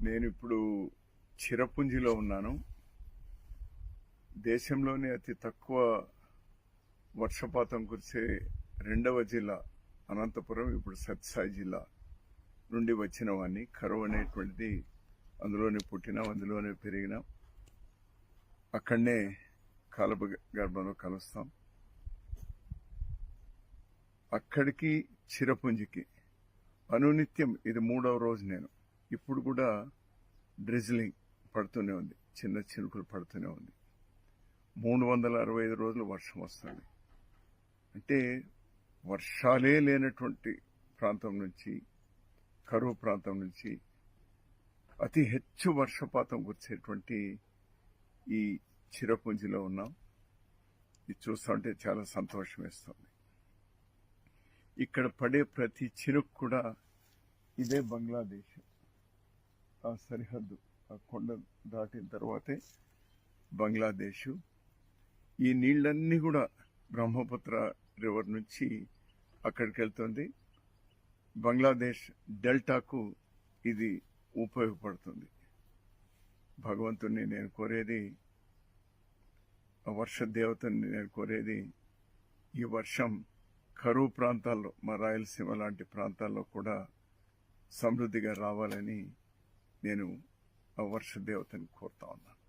నేను ఇప్పుడు చిరపుంజిలో ఉన్నాను. దేశంలోనే అతి తక్కువ వర్షపాతం కురిసే రెండవ జిల్లా అనంతపురం, ఇప్పుడు సత్యసాయి జిల్లా నుండి వచ్చిన వాడిని. కరువు అనేటువంటిది అందులోనే పుట్టినాం, అందులోనే పెరిగినాం, అక్కడనే కాలప గర్భంలో కలుస్తాం. అక్కడికి చిరపుంజికి అనునిత్యం ఇది 3వ రోజు. నేను ఇప్పుడు కూడా డ్రిజ్లింగ్ పడుతూనే ఉంది, చిన్న చినుకులు పడుతూనే ఉంది. 365 రోజులు వర్షం వస్తుంది. అంటే వర్షాలే లేనటువంటి ప్రాంతం నుంచి, కరువు ప్రాంతం నుంచి అతి ಹೆಚ್ಚు వర్షపాతం కురిసేటువంటి ఈ చిరపుంజిలో ఉన్నాం. ఇది చూస్తుంటే చాలా సంతోషం వేస్తుంది. ఇక్కడ పడే ప్రతి చినుకు కూడా ఇదే బంగ్లాదేశ్ ఆ సరిహద్దు, ఆ కొండ దాటిన తర్వాతే బంగ్లాదేశ్. ఈ నీళ్ళన్నీ కూడా బ్రహ్మపుత్ర రివర్ నుంచి అక్కడికి వెళ్తుంది. బంగ్లాదేశ్ డెల్టాకు ఇది ఉపయోగపడుతుంది. భగవంతుని నేను కోరేది, ఆ వర్ష దేవతని నేను కోరేది, ఈ వర్షం కరువు ప్రాంతాల్లో, మా రాయలసీమ లాంటి ప్రాంతాల్లో కూడా సమృద్ధిగా రావాలని నేను ఆ వర్ష దేవతని కోరుతా ఉన్నాను.